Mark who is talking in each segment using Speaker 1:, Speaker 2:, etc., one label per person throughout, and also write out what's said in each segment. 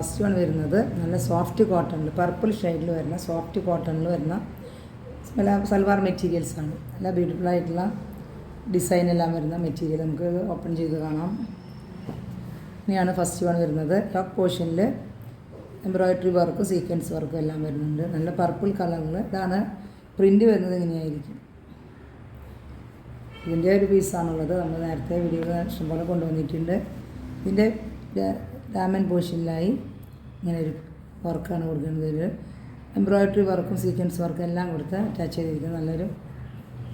Speaker 1: First one വരുന്നത് നല്ല soft കോട്ടണിൽ പർപ്പിൾ ഷെയ്ഡിൽ വരുന്ന സോഫ്റ്റ് കോട്ടണിൽ വരുന്ന സൽവാർ മെറ്റീരിയൽസാണ്. നല്ല ബ്യൂട്ടിഫുൾ ആയിട്ടുള്ള ഡിസൈനെല്ലാം വരുന്ന മെറ്റീരിയൽ നമുക്ക് ഓപ്പൺ ചെയ്ത് കാണാം. ഇനിയാണ് ഫസ്റ്റ് വൺ വരുന്നത്. ടോപ്പ് പോർഷനിൽ എംബ്രോയിഡറി വർക്കും സീക്വൻസ് വർക്കും എല്ലാം വരുന്നുണ്ട്. നല്ല പർപ്പിൾ കളറിൽ. ഇതാണ് പ്രിൻ്റ് വരുന്നത്. ഇങ്ങനെയായിരിക്കും. ഇതിൻ്റെ ഒരു പീസാണുള്ളത്. നമ്മൾ നേരത്തെ വീഡിയോ ഇഷ്ടംപോലെ കൊണ്ടുവന്നിട്ടുണ്ട്. ഇതിൻ്റെ ഡാമൻ പോർഷനിലായി ഇങ്ങനെ ഒരു വർക്കാണ് കൊടുക്കുന്നത്. ഒരു എംബ്രോയിഡറി വർക്കും സീക്വൻസ് വർക്കും എല്ലാം കൊടുത്ത് അറ്റാച്ച് ചെയ്തിരിക്കുന്നത് നല്ലൊരു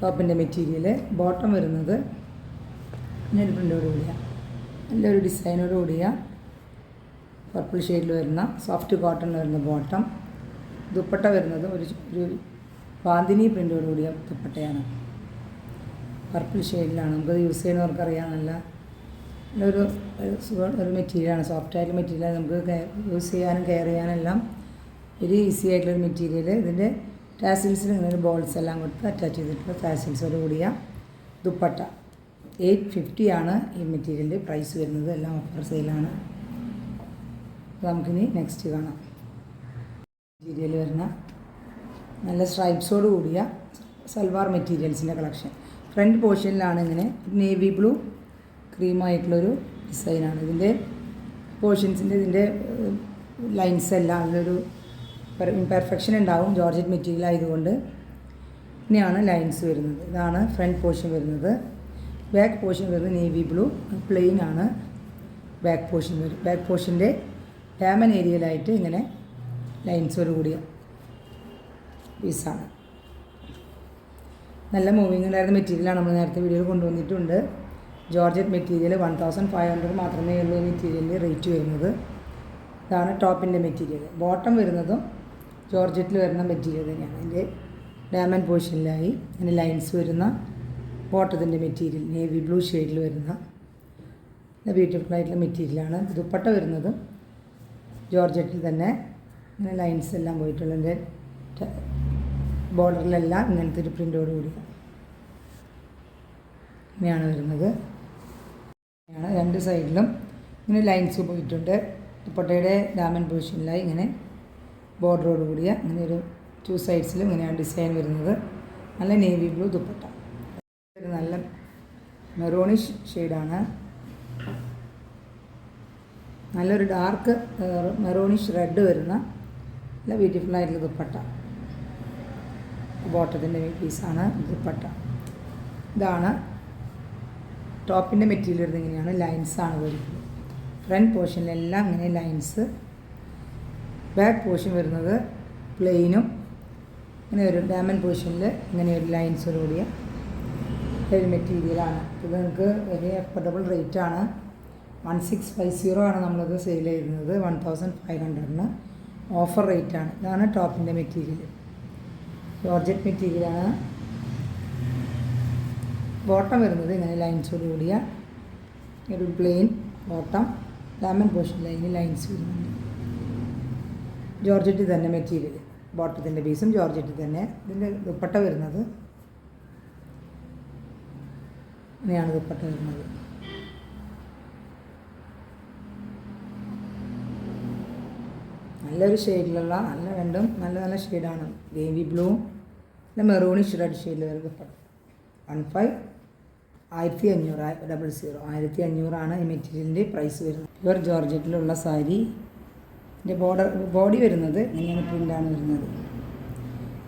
Speaker 1: ടോപ്പിൻ്റെ മെറ്റീരിയൽ. ബോട്ടം വരുന്നത് ഇങ്ങനെ ഒരു പ്രിൻ്റോട് കൂടിയ നല്ലൊരു ഡിസൈനോട് കൂടിയ പർപ്പിൾ ഷെയ്ഡിൽ വരുന്ന സോഫ്റ്റ് കോട്ടണിൽ വരുന്ന ബോട്ടം. ദുപ്പട്ട വരുന്നത് ഒരു ബാന്തിനി പ്രിൻ്റോട് കൂടിയ ദുപ്പട്ടയാണ്. പർപ്പിൾ ഷെയ്ഡിലാണ്. നമുക്കത് യൂസ് ചെയ്യുന്നവർക്കറിയാം. നല്ലൊരു മെറ്റീരിയലാണ്. സോഫ്റ്റായിട്ടുള്ള മെറ്റീരിയൽ. നമുക്ക് യൂസ് ചെയ്യാനും കെയർ ചെയ്യാനെല്ലാം വെരി ഈസി ആയിട്ടുള്ളൊരു മെറ്റീരിയൽ. ഇതിൻ്റെ ടാസിൽസിൽ ഇങ്ങനെ ഒരു ബോൾസ് എല്ലാം കൊടുത്ത് അറ്റാച്ച് ചെയ്തിട്ടുള്ള ടാസിൽസോട് കൂടിയ ദുപ്പട്ട. 850 ആണ് ഈ മെറ്റീരിയലിൻ്റെ പ്രൈസ് വരുന്നത്. എല്ലാം ഓഫർ സെയിലാണ്. നമുക്കിനി നെക്സ്റ്റ് കാണാം. മെറ്റീരിയൽ വരുന്ന നല്ല സ്ട്രൈപ്സോട് കൂടിയ സൽവാർ മെറ്റീരിയൽസിൻ്റെ കളക്ഷൻ. ഫ്രണ്ട് പോർഷനിലാണ് ഇങ്ങനെ നേവി ബ്ലൂ ക്രീമായിട്ടുള്ളൊരു ഡിസൈനാണ്. ഇതിൻ്റെ പോർഷൻസിൻ്റെ ഇതിൻ്റെ ലൈൻസ് എല്ലാം അതിലൊരു ഇംപെർഫെക്ഷൻ ഉണ്ടാവും. ജോർജറ്റ് മെറ്റീരിയൽ ആയതുകൊണ്ട് ഇനിയാണ് ലൈൻസ് വരുന്നത്. ഇതാണ് ഫ്രണ്ട് പോർഷൻ വരുന്നത്. ബാക്ക് പോർഷൻ വരുന്നത് നേവി ബ്ലൂ പ്ലെയിൻ ആണ്. ബാക്ക് പോർഷൻ വരും. ബാക്ക് പോർഷൻ്റെ ഡാമൻ ഏരിയയിലായിട്ട് ഇങ്ങനെ ലൈൻസോട് കൂടിയ പീസാണ്. നല്ല മൂവിങ് ഉണ്ടായിരുന്ന മെറ്റീരിയലാണ്. നമ്മൾ നേരത്തെ വീഡിയോയിൽ കൊണ്ടുവന്നിട്ടുണ്ട്. ജോർജറ്റ് മെറ്റീരിയൽ 1500 മാത്രമേ ഉള്ളൂ ഈ മെറ്റീരിയലിൻ്റെ റേറ്റ് വരുന്നത്. ഇതാണ് ടോപ്പിൻ്റെ മെറ്റീരിയൽ. ബോട്ടം വരുന്നതും ജോർജറ്റിൽ വരുന്ന മെറ്റീരിയൽ തന്നെയാണ്. അതിൻ്റെ ഡാമൻ പോർഷനിലായി ഇങ്ങനെ ലൈൻസ് വരുന്ന ബോട്ടത്തിൻ്റെ മെറ്റീരിയൽ നേവി ബ്ലൂ ഷെയ്ഡിൽ വരുന്ന ബ്യൂട്ടിഫുൾ ആയിട്ടുള്ള മെറ്റീരിയലാണ്. ദുപ്പട്ട വരുന്നതും ജോർജറ്റിൽ തന്നെ ഇങ്ങനെ ലൈൻസ് എല്ലാം പോയിട്ടുള്ളതിൻ്റെ ബോർഡറിലെല്ലാം ഇങ്ങനത്തെ ഒരു പ്രിൻ്റോട് കൂടി ഇങ്ങനെയാണ് വരുന്നത്. രണ്ട് സൈഡിലും ഇങ്ങനെ ലൈൻസ് പോയിട്ടുണ്ട്. ദുപ്പട്ടയുടെ ഡാമൻ പൊസിഷനിലായി ഇങ്ങനെ ബോർഡറോട് കൂടിയ ഇങ്ങനെ ഒരു 2 സൈഡ്സിലും ഇങ്ങനെയാണ് ഡിസൈൻ വരുന്നത്. നല്ല നേവി ബ്ലൂ ദുപ്പട്ട. ഒരു നല്ല മെറൂണിഷ് ഷെയ്ഡാണ്. നല്ലൊരു ഡാർക്ക് മെറൂണിഷ് റെഡ് വരുന്ന നല്ല ബ്യൂട്ടിഫുൾ ആയിട്ടുള്ള ദുപ്പട്ട. ബോട്ടത്തിൻ്റെ പീസാണ് ദുപ്പട്ട. ഇതാണ് ടോപ്പിൻ്റെ മെറ്റീരിയൽ വരുന്നത്. ഇങ്ങനെയാണ് ലൈൻസാണ് വരുന്നത്. ഫ്രണ്ട് പോർഷനിലെല്ലാം ഇങ്ങനെ ലൈൻസ്. ബാക്ക് പോർഷൻ വരുന്നത് പ്ലെയിനും ഇങ്ങനെ ഒരു ഡാമൻ പോർഷനിൽ ഇങ്ങനെ ഒരു ലൈൻസോട് കൂടിയ ഒരു മെറ്റീരിയലാണ്. ഇത് നിങ്ങൾക്ക് വലിയ അഫോർഡബിൾ റേറ്റാണ്. 1650 ആണ് നമ്മളത് സെയിൽ ചെയ്യുന്നത്. 1500 ഓഫർ റേറ്റാണ്. ഇതാണ് ടോപ്പിൻ്റെ മെറ്റീരിയൽ. ജോർജറ്റ് മെറ്റീരിയലാണ്. ബോട്ടം വരുന്നത് ഇങ്ങനെ ലൈൻസോട് കൂടിയ ഒരു പ്ലെയിൻ ബോട്ടം. ഡാമൻ പോർഷനിൽ അതിന് ലൈൻസ് വരുന്നുണ്ട്. ജോർജറ്റ് തന്നെ മെറ്റീരിയൽ. ബോട്ടത്തിൻ്റെ പീസും ജോർജറ്റ് തന്നെ. ഇതിൻ്റെ ദുപ്പട്ട വരുന്നത് ഇങ്ങനെയാണ് ദുപ്പട്ട വരുന്നത്. നല്ലൊരു ഷെയ്ഡിലുള്ള രണ്ടും നല്ല നല്ല ഷെയ്ഡാണ്. നേവി ബ്ലൂവും പിന്നെ മെറൂണിഷ് റെഡ് ഷെയ്ഡിൽ വരുന്ന ദുപ്പട്ട. 1500 1500 ഈ മെറ്റീരിയലിൻ്റെ പ്രൈസ് വരുന്നത്. പ്യുവർ ജോർജറ്റിലുള്ള സാരി. ഇതിൻ്റെ ബോഡി വരുന്നത് ഇങ്ങനെയാണ് പ്രിൻ്റാണ് വരുന്നത്.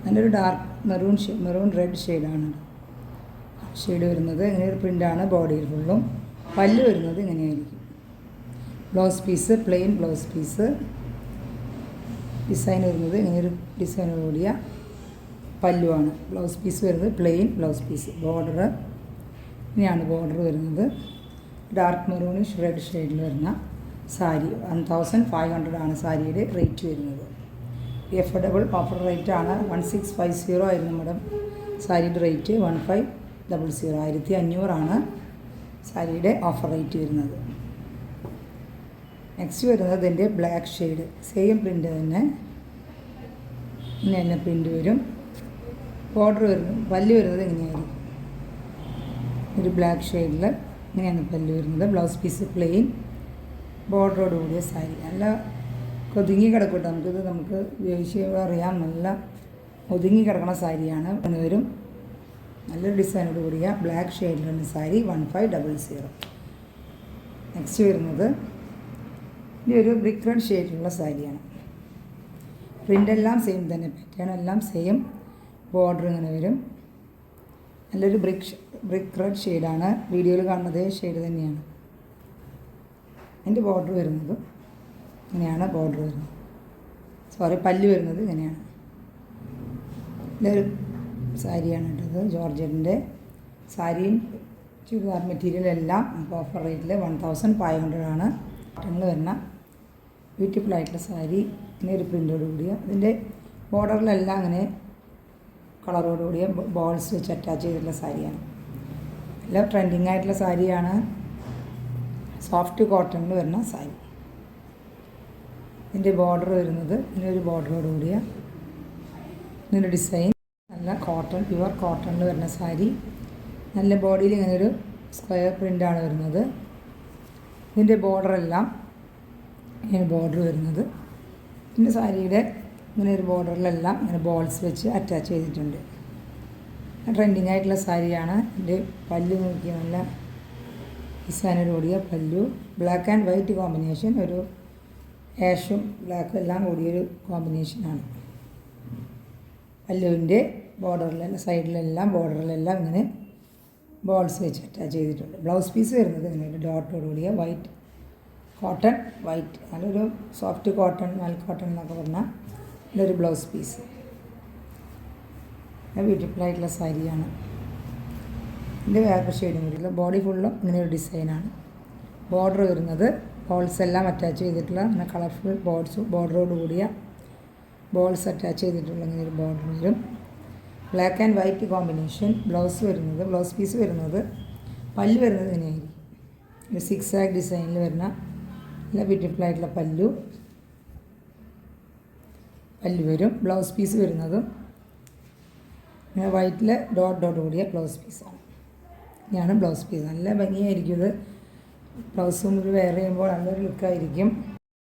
Speaker 1: നല്ലൊരു ഡാർക്ക് മെറൂൺ റെഡ് ഷെയ്ഡാണ് ഷെയ്ഡ് വരുന്നത്. ഇങ്ങനെ ഒരു പ്രിൻ്റാണ് ബോഡിയിൽ ഫുള്ളും. പല്ല് വരുന്നത് ഇങ്ങനെയായിരിക്കും. Blouse piece plain blouse piece. Design വരുന്നത് ഇങ്ങനെയൊരു ഡിസൈനോട് കൂടിയ പല്ലുവാണ്. ബ്ലൗസ് പീസ് വരുന്നത് പ്ലെയിൻ ബ്ലൗസ് പീസ്. ബോർഡർ ഇങ്ങനെയാണ് ബോർഡർ വരുന്നത്. ഡാർക്ക് മെറൂണിഷ് റെഡ് ഷെയ്ഡിൽ വരുന്ന സാരി. 1500 ആണ് സാരിയുടെ റേറ്റ് വരുന്നത്. എഫോർഡബിൾ ഓഫർ റേറ്റാണ്. 1650 ആയിരുന്നു നമ്മുടെ സാരിയുടെ റേറ്റ്. 1500 1500 ആണ് സാരിയുടെ ഓഫർ റേറ്റ് വരുന്നത്. നെക്സ്റ്റ് വരുന്നത് ഇതിൻ്റെ ബ്ലാക്ക് ഷെയ്ഡ്. സെയിം പ്രിൻ്റ് തന്നെ ഇങ്ങനെ പ്രിൻ്റ് വരും. ബോർഡർ വരുന്നത് പല്ല് വരുന്നത് ഇങ്ങനെയായിരിക്കും. ഒരു ബ്ലാക്ക് ഷെയ്ഡിൽ ഇങ്ങനെയാണ് പല്ല് വരുന്നത്. ബ്ലൗസ് പീസ് പ്ലെയിൻ ബോർഡറോട് കൂടിയ സാരി. നല്ല ഒതുങ്ങി കിടക്കട്ടെ. നമുക്ക് ഉപയോഗിച്ച് അറിയാം, നല്ല ഒതുങ്ങി കിടക്കുന്ന സാരിയാണ്. വരും നല്ലൊരു ഡിസൈനോട് കൂടിയ ബ്ലാക്ക് ഷെയ്ഡിലുള്ള സാരി 1500. നെക്സ്റ്റ് വരുന്നത് ഈ ഒരു ബ്രിക്ക് റെഡ് ഷെയ്ഡിലുള്ള സാരിയാണ്. പ്രിൻ്റെല്ലാം സെയിം തന്നെ, പാറ്റേൺ എല്ലാം സെയിം. ബോർഡർ ഇങ്ങനെ വരും. നല്ലൊരു ബ്രിക്ക് റെഡ് ഷെയ്ഡാണ്. വീഡിയോയിൽ കാണുന്നത് ഷെയ്ഡ് തന്നെയാണ്. അതിൻ്റെ ബോർഡർ വരുന്നത് ഇങ്ങനെയാണ്. ബോർഡർ വരുന്നത് പല്ല് വരുന്നത് ഇങ്ങനെയാണ്. ഇതൊരു സാരിയാണ് കേട്ടത്. ജോർജറ്റിൻ്റെ സാരിയും ചുരിദാർ മെറ്റീരിയലെല്ലാം നമുക്ക് ഓഫർ റേറ്റിൽ 1500 ആണ്. കോട്ടണിൽ വരുന്ന ബ്യൂട്ടിഫുൾ ആയിട്ടുള്ള സാരി. ഇങ്ങനെ ഒരു പ്രിൻ്റോട് കൂടിയ, അതിൻ്റെ ബോർഡറിലെല്ലാം അങ്ങനെ കളറോട് കൂടിയ ബോൾസ് വെച്ച് അറ്റാച്ച് ചെയ്തിട്ടുള്ള സാരിയാണ്. എല്ലാം ട്രെൻഡിങ് ആയിട്ടുള്ള സാരിയാണ്. സോഫ്റ്റ് കോട്ടണിൽ വരുന്ന സാരി. ഇതിൻ്റെ ബോർഡർ വരുന്നത് ഇങ്ങനൊരു ബോർഡറോട് കൂടിയ ഇങ്ങനൊരു ഡിസൈൻ. നല്ല കോട്ടൺ, പ്യുവർ കോട്ടണിൽ വരുന്ന സാരി. നല്ല ബോഡിയിൽ ഇങ്ങനൊരു സ്ക്വയർ പ്രിൻ്റാണ് വരുന്നത്. ഇതിൻ്റെ ബോർഡറെല്ലാം ഇങ്ങനെ ബോർഡർ വരുന്നത്. പിന്നെ സാരിയുടെ ഇങ്ങനെ ഒരു ബോർഡറിലെല്ലാം ഇങ്ങനെ ബോൾസ് വെച്ച് അറ്റാച്ച് ചെയ്തിട്ടുണ്ട്. ട്രെൻഡിങ് ആയിട്ടുള്ള സാരിയാണ്. ഇതിൻ്റെ പല്ല് നോക്കി നല്ല ഡിസൈനോട് കൂടിയ പല്ലു. ബ്ലാക്ക് ആൻഡ് വൈറ്റ് കോമ്പിനേഷൻ, ഒരു ആഷും ബ്ലാക്കും എല്ലാം കൂടിയൊരു കോമ്പിനേഷനാണ്. പല്ലുവിൻ്റെ ബോർഡറിലെല്ലാം സൈഡിലെല്ലാം ബോർഡറിലെല്ലാം ഇങ്ങനെ ബോൾസ് വെച്ച് അറ്റാച്ച് ചെയ്തിട്ടുണ്ട്. ബ്ലൗസ് പീസ് വരുന്നത് ഇങ്ങനെ ഡോട്ടോട് കൂടിയ വൈറ്റ് കോട്ടൺ, വൈറ്റ് നല്ലൊരു സോഫ്റ്റ് കോട്ടൺ, മൽ കോട്ടൺ എന്നൊക്കെ പറഞ്ഞാൽ നല്ലൊരു ബ്ലൗസ് പീസ്. ബ്യൂട്ടിഫുൾ ആയിട്ടുള്ള സാരിയാണ്. ഇതിൻ്റെ വേറെ ഷെയ്ഡും കൂടിയുള്ള ബോഡി ഫുള്ളും ഇങ്ങനെ ഒരു ഡിസൈനാണ്. ബോർഡർ വരുന്നത് ബോൾസ് എല്ലാം അറ്റാച്ച് ചെയ്തിട്ടുള്ള അങ്ങനെ കളർഫുൾ ബോർഡറോട് കൂടിയ ബോൾസ് അറ്റാച്ച് ചെയ്തിട്ടുള്ള ഇങ്ങനെ ഒരു ബോർഡർ വരും. Black and white combination. Blouse piece വരുന്നത് പല്ല് വരുന്നത് ഇങ്ങനെയായിരിക്കും. ഒരു 6 ആഗ് ഡിസൈനിൽ വരുന്ന നല്ല ബ്യൂട്ടിഫുൾ ആയിട്ടുള്ള പല്ലു വരും. ബ്ലൗസ് പീസ് വരുന്നതും ഇങ്ങനെ വൈറ്റിൽ ഡോട്ടോട് കൂടിയ ബ്ലൗസ് പീസാണ്. ഇങ്ങനെയാണ് ബ്ലൗസ് പീസ്. നല്ല ഭംഗിയായിരിക്കും ഇത്. ബ്ലൗസും ഒരു വെയർ ചെയ്യുമ്പോൾ നല്ലൊരു ലുക്കായിരിക്കും.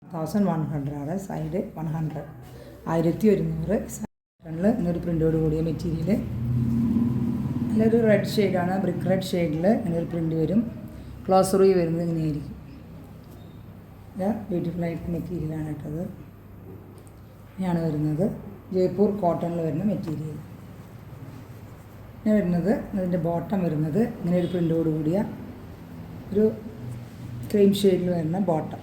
Speaker 1: 1100 ആണ്. സൈഡ് 100, 1100. സൈഡിൽ ഇങ്ങനൊരു പ്രിൻ്റോട് കൂടിയ മെറ്റീരിയൽ. നല്ലൊരു റെഡ് ഷെയ്ഡാണ്. ബ്രിക്ക് റെഡ് ഷെയ്ഡിൽ ഇങ്ങനൊരു പ്രിൻ്റ് വരും. ക്ലോസർ വ്യൂ വരുന്നത് ഇങ്ങനെയായിരിക്കും. ഇത് ബ്യൂട്ടിഫുൾ ആയിട്ട് മെറ്റീരിയലാണ് കേട്ടത്. ഇങ്ങനെയാണ് വരുന്നത്. ജയ്പൂർ കോട്ടണിൽ വരുന്ന മെറ്റീരിയൽ. ഇങ്ങനെ വരുന്നത് അതിൻ്റെ ബോട്ടം വരുന്നത് ഇങ്ങനെ ഒരു പ്രിൻ്റോട് കൂടിയ ഒരു ക്രീം ഷെയ്ഡിൽ വരുന്ന ബോട്ടം.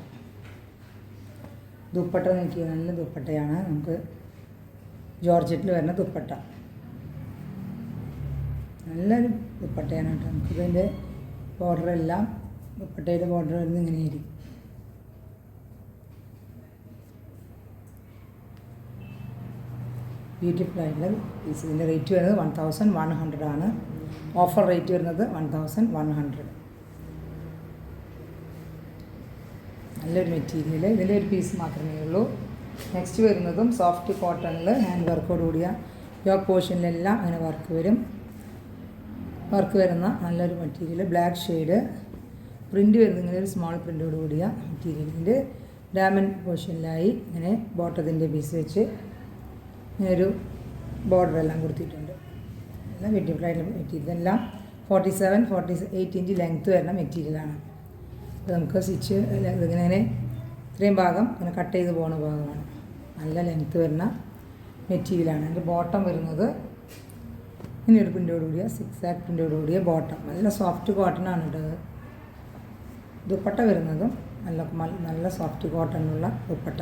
Speaker 1: ദുപ്പട്ട നോക്കിയാൽ നല്ല ദുപ്പട്ടയാണ്. നമുക്ക് ജോർജറ്റിൽ വരുന്ന ദുപ്പട്ട. നല്ലൊരു ദുപ്പട്ടയാണ് കേട്ടോ. നമുക്കിതിൻ്റെ ബോർഡറെല്ലാം ദുപ്പട്ടയുടെ ബോർഡർ വരുന്നത് ഇങ്ങനെയായിരിക്കും. ബ്യൂട്ടിഫുൾ ആയിട്ടുള്ള പീസ്. ഇതിൻ്റെ റേറ്റ് വരുന്നത് 1100 ആണ്. ഓഫർ റേറ്റ് വരുന്നത് 1100. നല്ലൊരു മെറ്റീരിയൽ. ഇതിൻ്റെ ഒരു പീസ് മാത്രമേ ഉള്ളൂ. നെക്സ്റ്റ് വരുന്നതും സോഫ്റ്റ് കോട്ടണിൽ ഹാൻഡ് വർക്കോട് കൂടിയ യോക്ക് പോർഷനിലെല്ലാം അങ്ങനെ വർക്ക് വരുന്ന നല്ലൊരു മെറ്റീരിയൽ. ബ്ലാക്ക് ഷെയ്ഡ് പ്രിൻ്റ് വരുന്നത് ഇങ്ങനെ ഒരു സ്മോൾ പ്രിൻ്റോട് കൂടിയ മെറ്റീരിയൽ. ഇതിൻ്റെ ഡയമണ്ട് പോർഷനിലായി ഇങ്ങനെ ബോട്ടത്തിൻ്റെ പീസ് വെച്ച് ഇങ്ങനൊരു ബോർഡറെല്ലാം കൊടുത്തിട്ടുണ്ട്. എല്ലാം ബ്യൂട്ടിഫുൾ ആയിട്ടുള്ള മെറ്റീരിയൽ. ഇതെല്ലാം 47-48 ഇഞ്ച് ലെങ്ത്ത് വരുന്ന മെറ്റീരിയലാണ്. അപ്പോൾ നമുക്ക് സ്റ്റിച്ച് ഇതിങ്ങനെ ഇത്രയും ഭാഗം ഇങ്ങനെ കട്ട് ചെയ്ത് പോകുന്ന ഭാഗമാണ്. നല്ല ലെങ്ത്ത് വരുന്ന മെറ്റീരിയലാണ്. അതിൻ്റെ ബോട്ടം വരുന്നത് ഇങ്ങനെയൊരു പ്രിൻ്റോട് കൂടിയ 6 ആഗ് പ്രിൻ്റോട് കൂടിയ ബോട്ടം. നല്ല സോഫ്റ്റ് കോട്ടനാണ് ഇട്ടത്. ദുപ്പട്ട വരുന്നതും നല്ല സോഫ്റ്റ് കോട്ടണിലുള്ള ദുപ്പട്ട.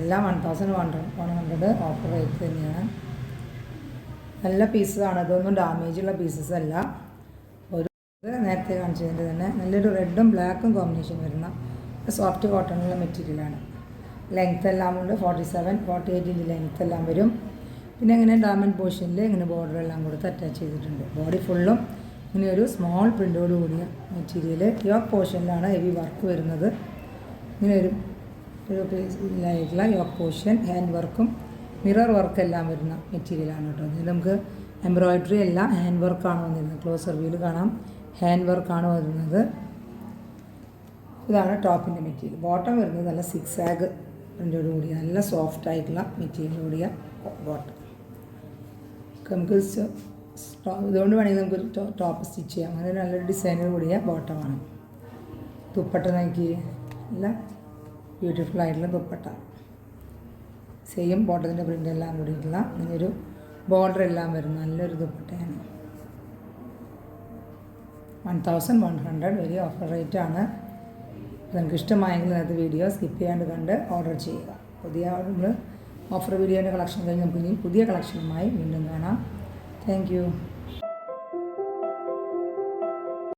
Speaker 1: എല്ലാം 1100 ഓഫർ റേറ്റ് തന്നെയാണ്. നല്ല പീസസാണ്. ഇതൊന്നും ഡാമേജുള്ള പീസസ് അല്ല. ഒരു നേരത്തെ കാണിച്ചതിൻ്റെ തന്നെ നല്ലൊരു റെഡും ബ്ലാക്കും കോമ്പിനേഷൻ വരുന്ന സോഫ്റ്റ് കോട്ടണുള്ള മെറ്റീരിയലാണ്. ലെങ്ത്ത് എല്ലാം ഉണ്ട്. 47-48 ഇഞ്ച് ലെങ്ത്ത് എല്ലാം വരും. പിന്നെ ഇങ്ങനെ ഡയമണ്ട് പോർഷനിൽ ഇങ്ങനെ ബോർഡർ എല്ലാം കൊടുത്ത് അറ്റാച്ച് ചെയ്തിട്ടുണ്ട്. ബോഡി ഫുള്ളും ഇങ്ങനെ ഒരു സ്മോൾ പ്രിൻ്റോട് കൂടിയ മെറ്റീരിയൽ. യോക്ക് പോർഷനിലാണ് ഹെവി വർക്ക് വരുന്നത്. ഇങ്ങനെ ഒരു പീസിലായിട്ടുള്ള യോക്ക് പോർഷൻ. ഹാൻഡ് വർക്കും മിറർ വർക്കെല്ലാം വരുന്ന മെറ്റീരിയലാണ് കേട്ടോ. ഇതിൽ നമുക്ക് എംബ്രോയിഡറി അല്ല, ഹാൻഡ് വർക്കാണ് വന്നിരുന്നത്. ക്ലോസർ വ്യൂവിൽ കാണാം ഹാൻഡ് വർക്കാണ് വരുന്നത്. ഇതാണ് ടോപ്പിൻ്റെ മെറ്റീരിയൽ. ബോട്ടം വരുന്നത് നല്ല 6 ആഗ് പ്രിൻ്റോട് കൂടിയ നല്ല സോഫ്റ്റ് ആയിട്ടുള്ള മെറ്റീരിയൽ കൂടിയ ബോട്ടം. നമുക്ക് ഇതുകൊണ്ട് വേണമെങ്കിൽ നമുക്കൊരു ടോപ്പ് സ്റ്റിച്ച് ചെയ്യാം. അങ്ങനെ നല്ലൊരു ഡിസൈനർ കൂടിയ ബോട്ടമാണ്. ദുപ്പട്ട നോക്കി നല്ല ബ്യൂട്ടിഫുൾ ആയിട്ടുള്ള ദുപ്പട്ട. സെയിം ബോട്ടത്തിൻ്റെ പ്രിൻ്റ് എല്ലാം കൂടിയിട്ടുള്ള ഇങ്ങനൊരു ബോർഡർ എല്ലാം വരുന്ന നല്ലൊരു ദുപ്പട്ടയാണ്. 1100 വെരി ഓഫർ റേറ്റ് ആണ്. നിങ്ങൾക്ക് ഇഷ്ടമായെങ്കിൽ അതിനകത്ത് വീഡിയോ സ്കിപ്പ് ചെയ്യാണ്ട് കണ്ട് ഓർഡർ ചെയ്യുക. പുതിയ നമ്മൾ ഓഫർ വീഡിയോൻ്റെ കളക്ഷൻ കഴിഞ്ഞ് നമുക്ക് ഇനി പുതിയ കളക്ഷനുമായി വീണ്ടും കാണാം. Thank you.